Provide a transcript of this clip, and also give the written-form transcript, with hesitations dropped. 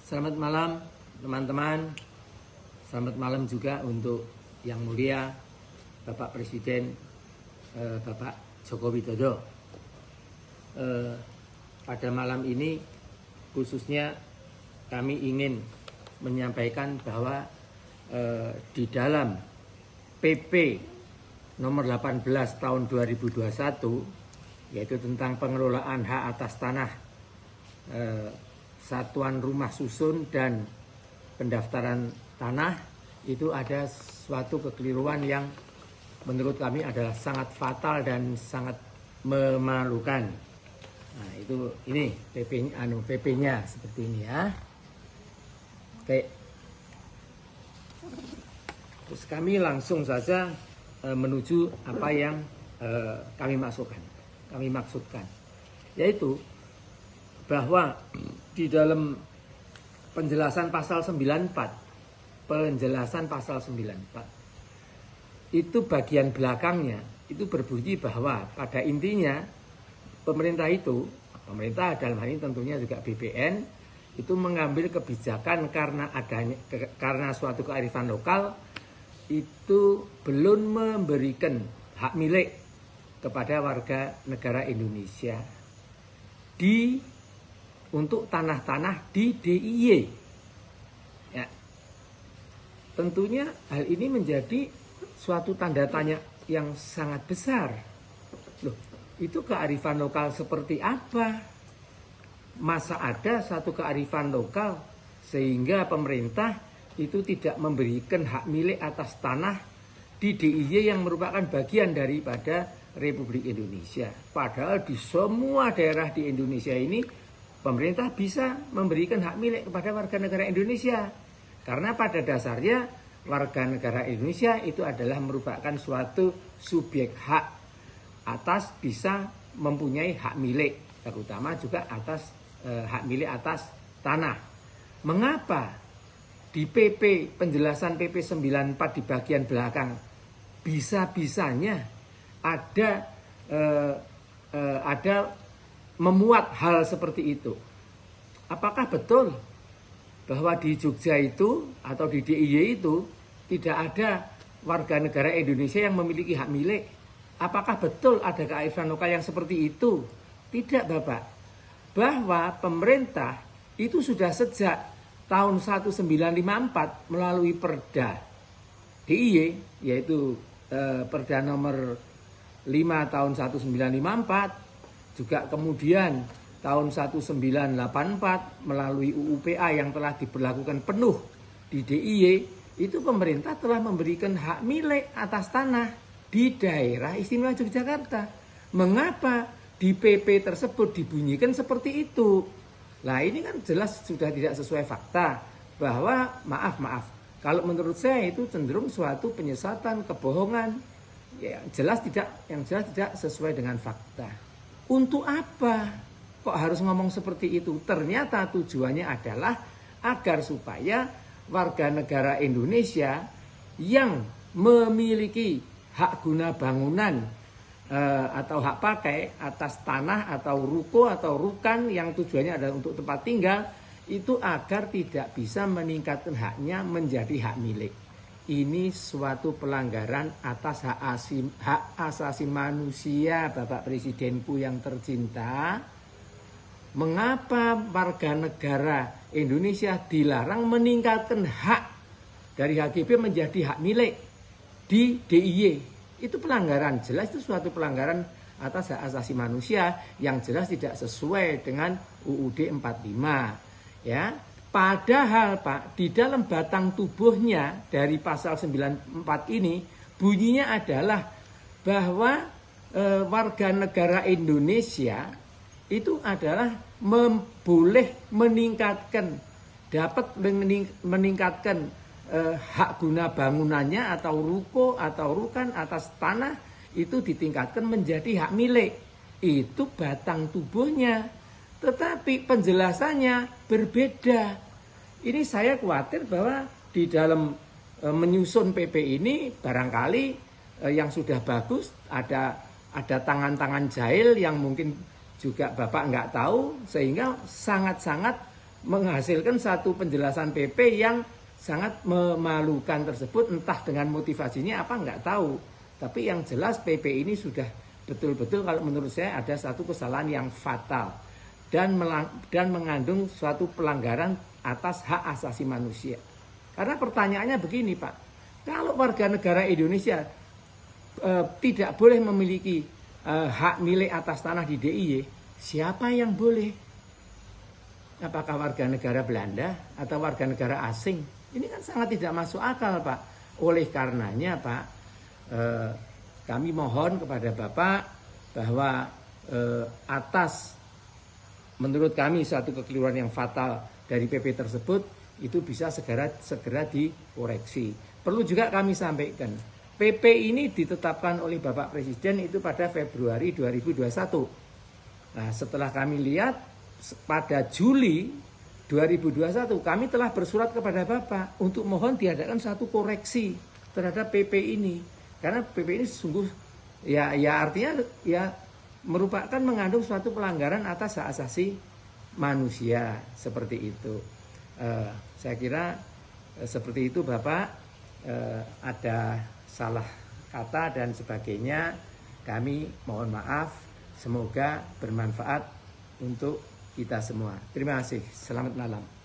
Selamat malam teman-teman. Selamat malam juga untuk yang mulia Bapak Presiden Bapak Joko Widodo. Pada malam ini khususnya kami ingin menyampaikan bahwa di dalam PP nomor 18 tahun 2021 yaitu tentang pengelolaan hak atas tanah, satuan rumah susun dan pendaftaran tanah, itu ada suatu kekeliruan yang menurut kami adalah sangat fatal dan sangat memalukan. Nah, itu ini PP-nya seperti ini ya. Oke. Terus kami langsung saja menuju apa yang kami maksudkan, yaitu bahwa di dalam penjelasan pasal 94 itu bagian belakangnya itu berbunyi bahwa pada intinya pemerintah dalam hal ini tentunya juga BPN itu mengambil kebijakan karena suatu kearifan lokal itu belum memberikan hak milik kepada warga negara Indonesia untuk tanah-tanah di DIY. Ya. Tentunya hal ini menjadi suatu tanda tanya yang sangat besar. Loh, itu kearifan lokal seperti apa? Masa ada satu kearifan lokal sehingga pemerintah itu tidak memberikan hak milik atas tanah di DIY yang merupakan bagian daripada Republik Indonesia. Padahal di semua daerah di Indonesia ini pemerintah bisa memberikan hak milik kepada warga negara Indonesia. Karena pada dasarnya warga negara Indonesia itu adalah merupakan suatu subjek hak atas bisa mempunyai hak milik, terutama juga atas hak milik atas tanah. Mengapa di penjelasan PP 94 di bagian belakang bisa-bisanya ada memuat hal seperti itu? Apakah betul bahwa di Jogja itu atau di DIY itu tidak ada warga negara Indonesia yang memiliki hak milik? Apakah betul ada kearifan lokal yang seperti itu? Tidak, Bapak. Bahwa pemerintah itu sudah sejak tahun 1954 melalui Perda DIY, yaitu Perda nomor 5 tahun 1954, juga kemudian tahun 1984 melalui UUPA yang telah diberlakukan penuh di DIY, itu pemerintah telah memberikan hak milik atas tanah di daerah istimewa Yogyakarta. Mengapa di PP tersebut dibunyikan seperti itu? Nah, ini kan jelas sudah tidak sesuai fakta, bahwa maaf, kalau menurut saya itu cenderung suatu penyesatan, kebohongan. Yang jelas tidak sesuai dengan fakta. Untuk apa kok harus ngomong seperti itu? Ternyata tujuannya adalah agar supaya warga negara Indonesia yang memiliki hak guna bangunan atau hak pakai atas tanah atau ruko atau rukan yang tujuannya adalah untuk tempat tinggal, itu agar tidak bisa meningkatkan haknya menjadi hak milik. Ini suatu pelanggaran atas hak asasi manusia, Bapak Presidenku yang tercinta. Mengapa warga negara Indonesia dilarang meningkatkan hak dari HGB menjadi hak milik di DIY? Itu pelanggaran, jelas itu suatu pelanggaran atas hak asasi manusia yang jelas tidak sesuai dengan UUD 45. Ya. Padahal Pak, di dalam batang tubuhnya dari pasal 94 ini bunyinya adalah bahwa warga negara Indonesia itu adalah boleh dapat meningkatkan hak guna bangunannya atau ruko atau rukan atas tanah itu ditingkatkan menjadi hak milik. Itu batang tubuhnya. Tetapi penjelasannya berbeda. Ini saya khawatir bahwa di dalam menyusun PP ini barangkali yang sudah bagus ada tangan-tangan jahil yang mungkin juga Bapak nggak tahu, sehingga sangat-sangat menghasilkan satu penjelasan PP yang sangat memalukan tersebut, entah dengan motivasinya apa nggak tahu. Tapi yang jelas PP ini sudah betul-betul kalau menurut saya ada satu kesalahan yang fatal dan mengandung suatu pelanggaran atas hak asasi manusia. Karena pertanyaannya begini Pak, kalau warga negara Indonesia tidak boleh memiliki hak milik atas tanah di DIY, siapa yang boleh? Apakah warga negara Belanda atau warga negara asing? Ini kan sangat tidak masuk akal Pak. Oleh karenanya Pak, kami mohon kepada Bapak bahwa atas menurut kami suatu kekeliruan yang fatal dari PP tersebut itu bisa segera dikoreksi. Perlu juga kami sampaikan, PP ini ditetapkan oleh Bapak Presiden itu pada Februari 2021. Nah, setelah kami lihat pada Juli 2021 kami telah bersurat kepada Bapak untuk mohon diadakan satu koreksi terhadap PP ini. Karena PP ini sungguh ya artinya ya merupakan mengandung suatu pelanggaran atas hak asasi manusia seperti itu. Saya kira seperti itu Bapak, ada salah kata dan sebagainya, kami mohon maaf, semoga bermanfaat untuk kita semua. Terima kasih, selamat malam.